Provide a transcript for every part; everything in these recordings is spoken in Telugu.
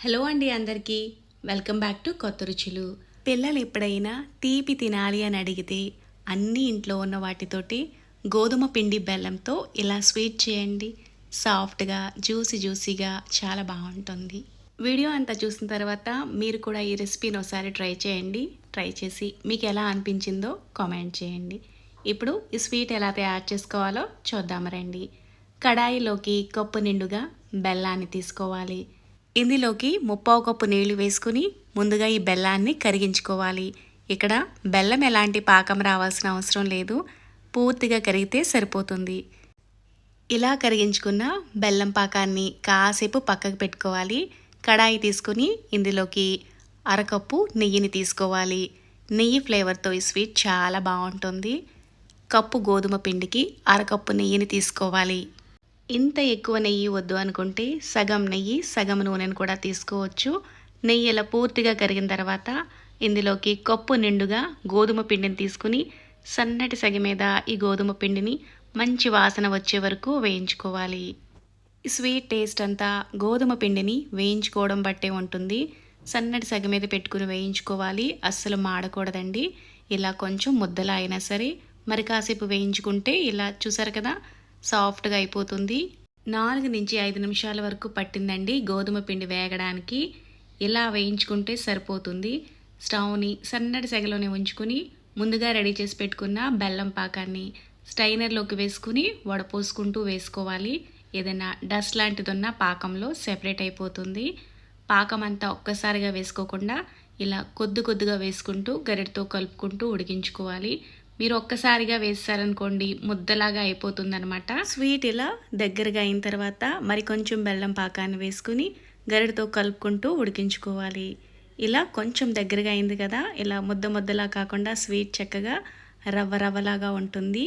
హలో అండి అందరికీ వెల్కమ్ బ్యాక్ టు కొత్త రుచులు. పిల్లలు ఎప్పుడైనా తీపి తినాలి అని అడిగితే అన్నీ ఇంట్లో ఉన్న వాటితోటి గోధుమ పిండి బెల్లంతో ఇలా స్వీట్ చేయండి. సాఫ్ట్గా జ్యూసీగా చాలా బాగుంటుంది. వీడియో అంతా చూసిన తర్వాత మీరు కూడా ఈ రెసిపీని ఒకసారి ట్రై చేయండి. ట్రై చేసి మీకు ఎలా అనిపించిందో కామెంట్ చేయండి. ఇప్పుడు ఈ స్వీట్ ఎలా తయారు చేసుకోవాలో చూద్దాం రండి. కడాయిలోకి కప్పు నిండుగా బెల్లాన్ని తీసుకోవాలి. ఇందులోకి 3/4 కప్పు నీళ్లు వేసుకుని ముందుగా ఈ బెల్లాన్ని కరిగించుకోవాలి. ఇక్కడ బెల్లం ఎలాంటి పాకం రావాల్సిన అవసరం లేదు, పూర్తిగా కరిగితే సరిపోతుంది. ఇలా కరిగించుకున్న బెల్లం పాకాన్ని కాసేపు పక్కకు పెట్టుకోవాలి. కడాయి తీసుకుని ఇందులోకి అరకప్పు నెయ్యిని తీసుకోవాలి. నెయ్యి ఫ్లేవర్తో ఈ స్వీట్ చాలా బాగుంటుంది. కప్పు గోధుమ పిండికి అరకప్పు నెయ్యిని తీసుకోవాలి. ఇంత ఎక్కువ నెయ్యి వద్దు అనుకుంటే సగం నెయ్యి సగం నూనెను కూడా తీసుకోవచ్చు. నెయ్యి ఇలా పూర్తిగా కరిగిన తర్వాత ఇందులోకి కప్పు నిండుగా గోధుమ పిండిని తీసుకుని సన్నటి సగ మీద ఈ గోధుమ పిండిని మంచి వాసన వచ్చే వరకు వేయించుకోవాలి. స్వీట్ టేస్ట్ అంతా గోధుమ పిండిని వేయించుకోవడం బట్టే ఉంటుంది. సన్నటి సగ మీద పెట్టుకుని వేయించుకోవాలి, అస్సలు మాడకూడదండి. ఇలా కొంచెం ముద్దలా అయినా సరే మరి కాసేపు వేయించుకుంటే ఇలా చూసారు కదా సాఫ్ట్గా అయిపోతుంది. 4 నుంచి 5 నిమిషాల వరకు పట్టిందండి గోధుమ పిండి వేగడానికి. ఇలా వేయించుకుంటే సరిపోతుంది. స్టవ్ని సన్నటి సెగలోనే ఉంచుకుని ముందుగా రెడీ చేసి పెట్టుకున్న బెల్లం పాకాన్ని స్టైనర్లోకి వేసుకుని వడపోసుకుంటూ వేసుకోవాలి. ఏదైనా డస్ట్ లాంటిది ఉన్న పాకంలో సెపరేట్ అయిపోతుంది. పాకం అంతా ఒక్కసారిగా వేసుకోకుండా ఇలా కొద్దిగా వేసుకుంటూ గరిటతో కలుపుకుంటూ ఉడికించుకోవాలి. మీరు ఒక్కసారిగా వేస్తారనుకోండి ముద్దలాగా అయిపోతుందనమాట. స్వీట్ ఇలా దగ్గరగా అయిన తర్వాత మరి కొంచెం బెల్లం పాకాన్ని వేసుకుని గరిటతో కలుపుకుంటూ ఉడికించుకోవాలి. ఇలా కొంచెం దగ్గరగా అయింది కదా, ఇలా ముద్దలా కాకుండా స్వీట్ చక్కగా రవ్వలాగా ఉంటుంది.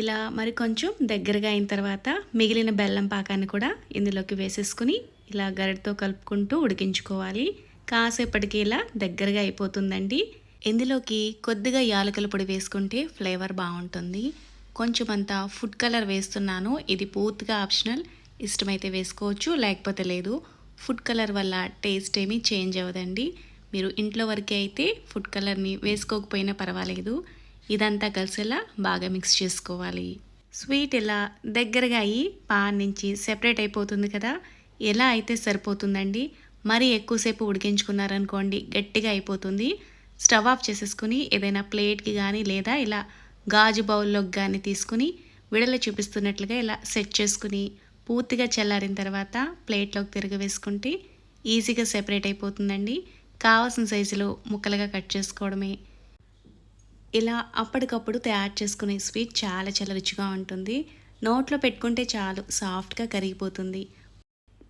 ఇలా మరి కొంచెం దగ్గరగా అయిన తర్వాత మిగిలిన బెల్లం పాకాన్ని కూడా ఇందులోకి వేసేసుకుని ఇలా గరిటతో కలుపుకుంటూ ఉడికించుకోవాలి. కాసేపటికి ఇలా దగ్గరగా అయిపోతుందండి. ఇందులోకి కొద్దిగా యాలకుల పొడి వేసుకుంటే ఫ్లేవర్ బాగుంటుంది. కొంచెం అంతా ఫుడ్ కలర్ వేస్తున్నాను, ఇది పూర్తిగా ఆప్షనల్. ఇష్టమైతే వేసుకోవచ్చు, లేకపోతే లేదు. ఫుడ్ కలర్ వల్ల టేస్ట్ ఏమీ చేంజ్ అవ్వదండి. మీరు ఇంట్లో వరకే అయితే ఫుడ్ కలర్ని వేసుకోకపోయినా పర్వాలేదు. ఇదంతా కలిసేలా బాగా మిక్స్ చేసుకోవాలి. స్వీట్ ఇలా దగ్గరగా అయ్యి పాన్ నుంచి సెపరేట్ అయిపోతుంది కదా, ఎలా అయితే సరిపోతుందండి. మరీ ఎక్కువసేపు ఉడికించుకున్నారనుకోండి గట్టిగా అయిపోతుంది. స్టవ్ ఆఫ్ చేసేసుకుని ఏదైనా ప్లేట్కి కానీ లేదా ఇలా గాజు బౌల్లోకి కానీ తీసుకుని విడల చూపిస్తున్నట్లుగా ఇలా సెట్ చేసుకుని పూర్తిగా చల్లారిన తర్వాత ప్లేట్లోకి తిరగవేసుకుంటే ఈజీగా సెపరేట్ అయిపోతుందండి. కావాల్సిన సైజులో ముక్కలుగా కట్ చేసుకోవడమే. ఇలా అప్పటికప్పుడు తయారు చేసుకునే స్వీట్ చాలా రుచిగా ఉంటుంది. నోట్లో పెట్టుకుంటే చాలు సాఫ్ట్గా కరిగిపోతుంది.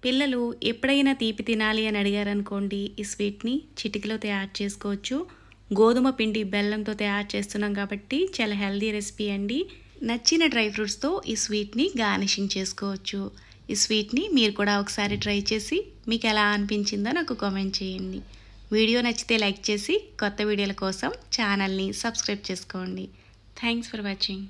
పిల్లలు ఎప్పుడైనా తీపి తినాలి అని అడిగారనుకోండి ఈ స్వీట్ని చిటికలో తయారు చేసుకోవచ్చు. గోధుమ పిండి బెల్లంతో తయారు చేస్తున్నాం కాబట్టి చాలా హెల్దీ రెసిపీ అండి. నచ్చిన డ్రై ఫ్రూట్స్తో ఈ స్వీట్ని గార్నిషింగ్ చేసుకోవచ్చు. ఈ స్వీట్ని మీరు కూడా ఒకసారి ట్రై చేసి మీకు ఎలా అనిపించిందో నాకు కామెంట్ చేయండి. వీడియో నచ్చితే లైక్ చేసి కొత్త వీడియోల కోసం ఛానల్ని సబ్స్క్రైబ్ చేసుకోండి. Thanks for watching.